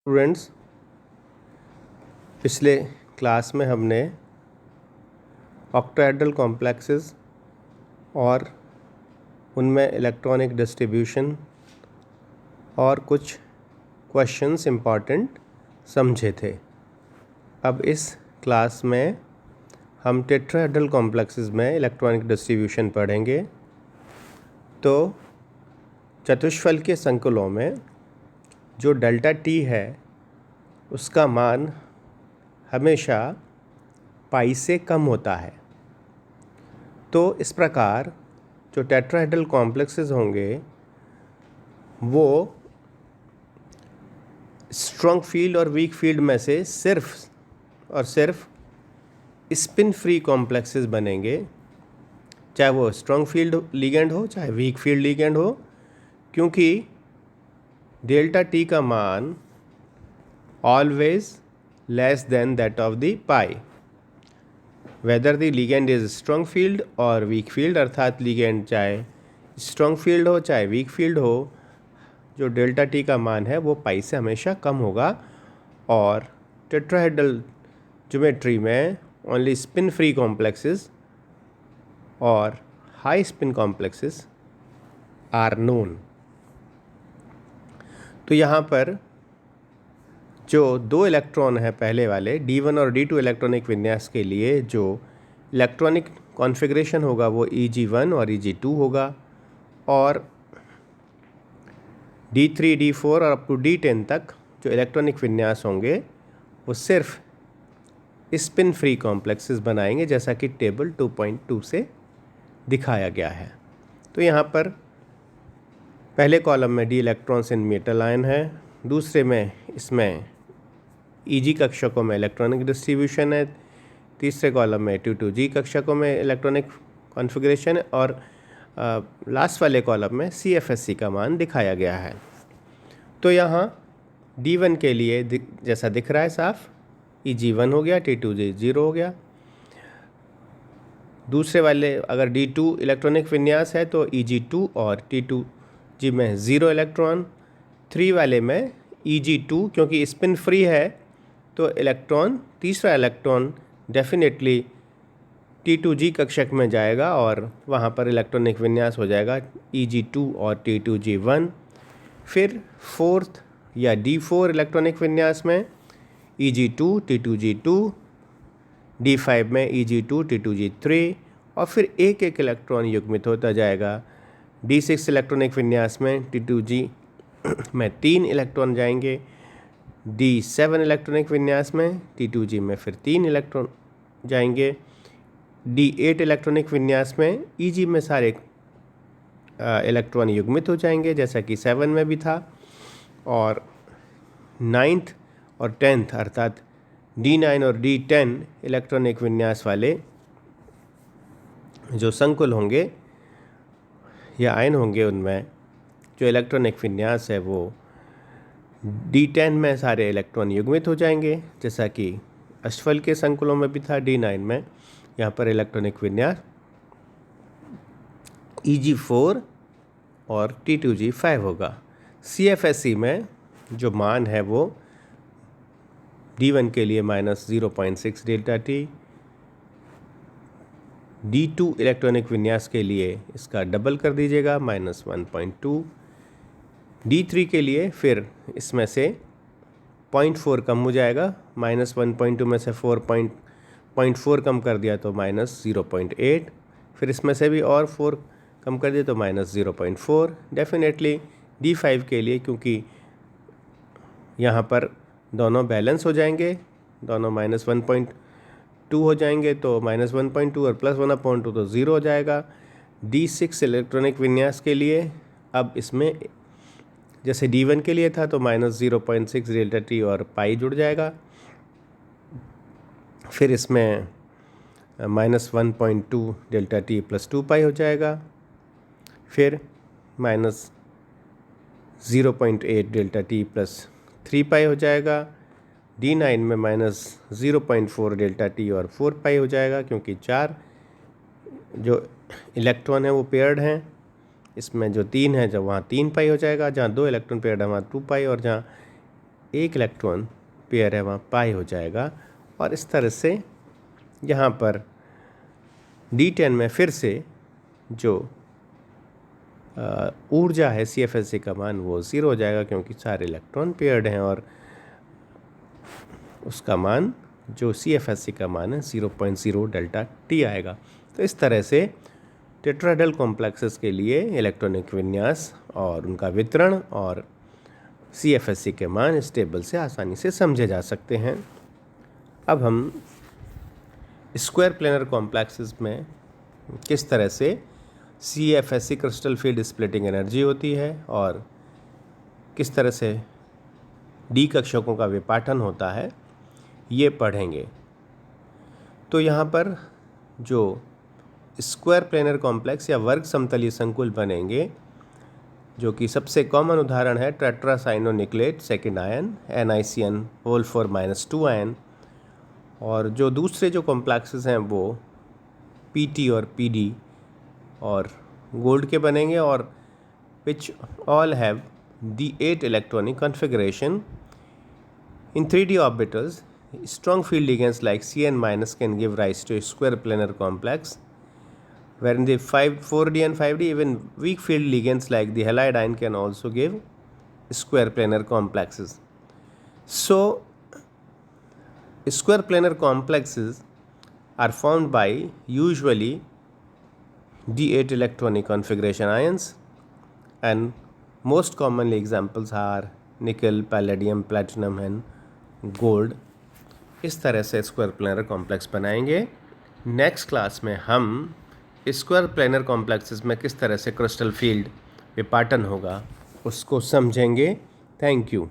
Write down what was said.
Students, पिछले class में हमने ऑक्टाहेड्रल कॉम्प्लेक्सेस और उनमें इलेक्ट्रॉनिक डिस्ट्रीब्यूशन और कुछ क्वेश्चंस इम्पॉर्टेंट समझे थे। अब इस क्लास में हम टेट्राहेड्रल कॉम्प्लेक्सेस में इलेक्ट्रॉनिक डिस्ट्रीब्यूशन पढ़ेंगे। तो चतुष्फल के संकुलों में जो डेल्टा टी है उसका मान हमेशा पाई से कम होता है। तो इस प्रकार जो टेट्राहेड्रल कॉम्प्लेक्सेस होंगे वो स्ट्रॉन्ग फील्ड और वीक फील्ड में से सिर्फ और सिर्फ स्पिन फ्री कॉम्प्लेक्सेस बनेंगे, चाहे वो स्ट्रॉन्ग फील्ड लिगेंड हो चाहे वीक फील्ड लिगेंड हो, क्योंकि डेल्टा टी का मान always less than that of the pi, whether the ligand is strong field और वीक फील्ड, अर्थात लिगेंड चाहे स्ट्रॉन्ग फील्ड हो चाहे वीक फील्ड हो, जो डेल्टा टी का मान है वो पाई से हमेशा कम होगा। और टेट्राहेड्रल ज्योमेट्री में ओनली स्पिन फ्री कॉम्प्लेक्सेस और high spin complexes are known. तो यहाँ पर जो दो इलेक्ट्रॉन है पहले वाले D1 और D2 इलेक्ट्रॉनिक विन्यास के लिए जो इलेक्ट्रॉनिक कॉन्फ़िगरेशन होगा वो Eg1 और Eg2 होगा, और D3 D4 और अप टू D10 तक जो इलेक्ट्रॉनिक विन्यास होंगे वो सिर्फ स्पिन फ्री कॉम्प्लेक्सेस बनाएंगे, जैसा कि टेबल 2.2 से दिखाया गया है। तो यहाँ पर पहले कॉलम में D electrons in metal ion है, दूसरे में इसमें Eg कक्षकों में इलेक्ट्रॉनिक डिस्ट्रीब्यूशन है, तीसरे कॉलम में 2,2G कक्षकों में इलेक्ट्रॉनिक कॉन्फ़िगरेशन है, और लास्ट वाले कॉलम में CFSE का मान दिखाया गया है। तो यहाँ D1 के लिए जैसा दिख रहा है साफ, Eg1 हो गया, T2G 0 हो गया। दूसरे वाले अगर D2 इलेक्ट्रॉनिक विन्यास है तो Eg2 और T2G में 0 इलेक्ट्रॉन, 3 वाले में Eg2 क्योंकि स्पिन फ्री है तो इलेक्ट्रॉन तीसरा इलेक्ट्रॉन डेफिनेटली T2G कक्षक में जाएगा और वहाँ पर इलेक्ट्रॉनिक विन्यास हो जाएगा Eg2 और T2G1। फिर फोर्थ या D4 इलेक्ट्रॉनिक विन्यास में Eg2 T2G2, D5 में Eg2 T2G3, और फिर एक एक इलेक्ट्रॉन युग्मित होता जाएगा। D6 इलेक्ट्रॉनिक विन्यास में T2G में 3 इलेक्ट्रॉन जाएंगे, D7 इलेक्ट्रॉनिक विन्यास में T2G में फिर 3 इलेक्ट्रॉन जाएंगे, D8 इलेक्ट्रॉनिक विन्यास में Eg में सारे इलेक्ट्रॉन युग्मित हो जाएंगे, जैसा कि 7 में भी था। और 9th और 10th अर्थात D9 और D10 इलेक्ट्रॉनिक विन्यास वाले जो संकुल होंगे या आयन होंगे, उनमें जो इलेक्ट्रॉनिक विन्यास है वो D10 में सारे इलेक्ट्रॉन युग्मित हो जाएंगे, जैसा कि अष्टफल के संकुलों में भी था। D9 में यहाँ पर इलेक्ट्रॉनिक विन्यास Eg4 और T2G5 होगा। CFSE में जो मान है वो D1 के लिए -0.6 डेल्टा टी, D2 इलेक्ट्रॉनिक विन्यास के लिए इसका डबल कर दीजिएगा -1.2, D3 के लिए फिर इसमें से 0.4 कम हो जाएगा, -1.2 में से 4.4 कम कर दिया तो -0.8, फिर इसमें से भी और 4 कम कर दिया तो -0.4। डेफिनेटली D5 के लिए क्योंकि यहाँ पर दोनों बैलेंस हो जाएंगे, दोनों -1.2 हो जाएंगे, तो -1.2 और +1/2 तो 0 हो जाएगा। D6 इलेक्ट्रॉनिक विन्यास के लिए अब इसमें जैसे D1 के लिए था तो -0.6 डेल्टा टी और पाई जुड़ जाएगा, फिर इसमें -1.2 डेल्टा टी +2 पाई हो जाएगा, फिर -0.8 डेल्टा टी +3 पाई हो जाएगा। D9 में -0.4 डेल्टा टी और 4 पाई हो जाएगा, क्योंकि 4 जो इलेक्ट्रॉन है वो पेयर्ड हैं, इसमें जो 3 है जब वहाँ 3 पाई हो जाएगा, जहाँ 2 इलेक्ट्रॉन पेयर्ड है वहाँ 2 पाई, और जहाँ एक इलेक्ट्रॉन पेयर है वहाँ पाई हो जाएगा। और इस तरह से यहाँ पर D10 में फिर से जो ऊर्जा है CFSE का मान वो 0 हो जाएगा, क्योंकि सारे इलेक्ट्रॉन पेयर्ड हैं और उसका मान जो CFSE का मान है 0.0 डेल्टा T आएगा। तो इस तरह से टेट्राहेड्रल कॉम्प्लेक्सेस के लिए इलेक्ट्रॉनिक विन्यास और उनका वितरण और CFSE के मान इस टेबल से आसानी से समझे जा सकते हैं। अब हम स्क्वायर प्लेनर कॉम्प्लेक्सेस में किस तरह से CFSE crystal field splitting energy होती है और किस तरह से D कक्षकों का विपाटन होता है ये पढ़ेंगे। तो यहाँ पर जो स्क्वायर प्लेनर कॉम्प्लेक्स या वर्ग समतलीय संकुल बनेंगे, जो कि सबसे कॉमन उदाहरण है टेट्रासाइनोनिक्लेट सेकेंड आयन NiCN(4 - 2 आयन। और जो दूसरे जो कॉम्प्लेक्सेस हैं वो PT और PD और गोल्ड के बनेंगे, और which all have D8 electronic configuration in 3D orbitals. Strong field ligands like CN- can give rise to a square planar complex, where in the 4D and 5D even weak field ligands like the halide ion can also give square planar complexes. So square planar complexes are formed by usually D8 electronic configuration ions, and most commonly examples are nickel, palladium, platinum and gold. इस तरह से square planar complex बनाएंगे। Next class में हम square planar complexes में किस तरह से क्रिस्टल फील्ड विपाटन होगा उसको समझेंगे। Thank you.